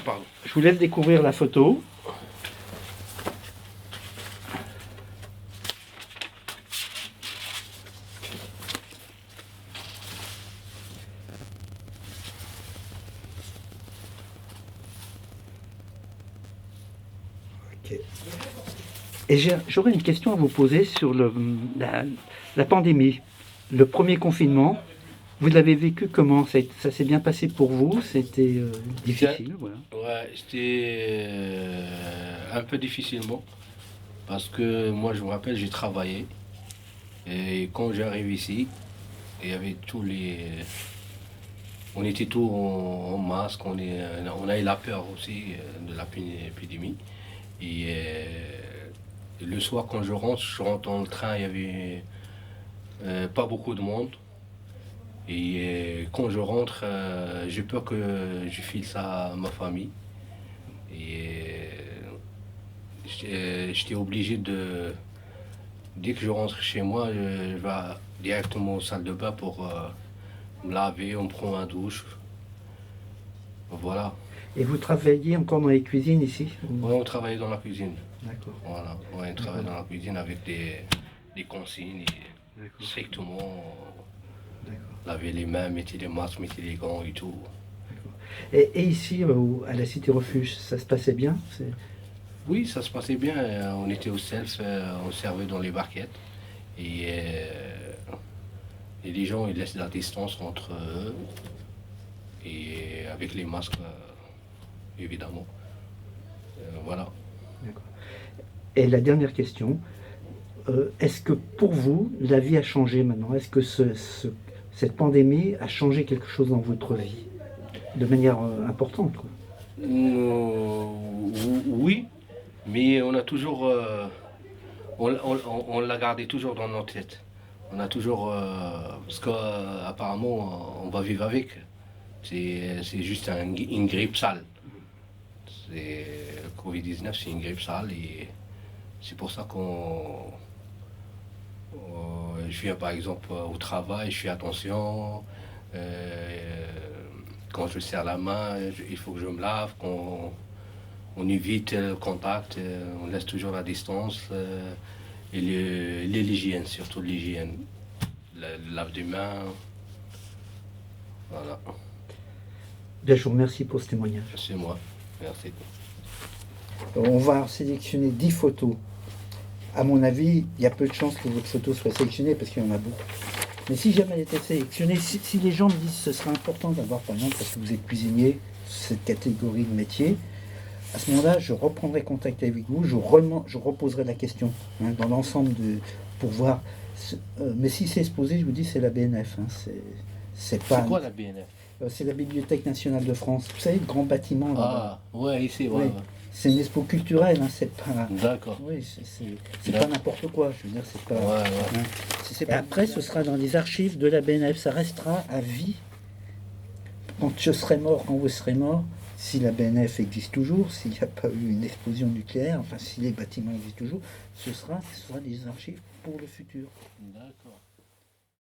Pardon. Je vous laisse découvrir la photo. Ok. Et j'aurais une question à vous poser sur la pandémie, le premier confinement. Vous l'avez vécu comment? Ça s'est bien passé pour vous? C'était difficile, voilà. Ouais, c'était un peu difficilement parce que moi je me rappelle, j'ai travaillé et quand j'arrive ici, il y avait tous les. On était tous en masque, on a eu la peur aussi de l'épidémie. Et le soir, quand je rentre dans le train, il y avait pas beaucoup de monde. Et quand je rentre, j'ai peur que je file ça à ma famille. Et j'étais obligé de. Dès que je rentre chez moi, je vais directement aux salles de bain pour me laver, on prend un douche. Voilà. Et vous travaillez encore dans les cuisines ici? Ouais, on travaillait dans la cuisine. D'accord. Voilà. Ouais, on travaille dans la cuisine avec des consignes. Et D'accord. strictement, D'accord. laver les mains, mettre les masques, mettre les gants et tout. Et ici, à la Cité Refuge, ça se passait bien? Oui, ça se passait bien. On était au self, on servait dans les barquettes. Et les gens, ils laissent la distance entre eux. Et avec les masques, évidemment. Voilà. D'accord. Et la dernière question, est-ce que pour vous, la vie a changé maintenant? Est-ce que cette pandémie a changé quelque chose dans votre vie? De manière importante, quoi. Oui, mais on a toujours. On l'a gardé toujours dans notre tête. On a toujours. Parce qu'apparemment, on va vivre avec. C'est juste une grippe sale. Le Covid-19, c'est une grippe sale et c'est pour ça je viens par exemple au travail, je fais attention. Quand je serre la main, il faut que je me lave. On évite le contact, on laisse toujours la distance. Et l'hygiène, surtout l'hygiène. Le lave des mains. Voilà. Bien, je vous remercie pour ce témoignage. C'est moi. Merci. On va sélectionner 10 photos. À mon avis, il y a peu de chances que votre photo soit sélectionnée parce qu'il y en a beaucoup. Mais si jamais elle était sélectionnée, si les gens me disent que ce serait important d'avoir, par exemple, parce que vous êtes cuisinier, cette catégorie de métier, à ce moment-là, je reprendrai contact avec vous, je reposerai la question dans l'ensemble pour voir. Mais si c'est exposé, je vous dis, c'est la BNF. C'est pas. C'est quoi la BNF? C'est la Bibliothèque nationale de France. Vous savez, le grand bâtiment là-bas. Ah, ouais, ici, ouais. Oui. Ouais. C'est une expo culturelle, c'est pas. D'accord. Oui, c'est pas n'importe quoi. Je veux dire, c'est pas. Ouais, ouais. Et après, ce sera dans les archives de la BNF. Ça restera à vie. Quand je serai mort, quand vous serez mort, si la BNF existe toujours, s'il n'y a pas eu une explosion nucléaire, enfin, si les bâtiments existent toujours, ce sera des archives pour le futur. D'accord.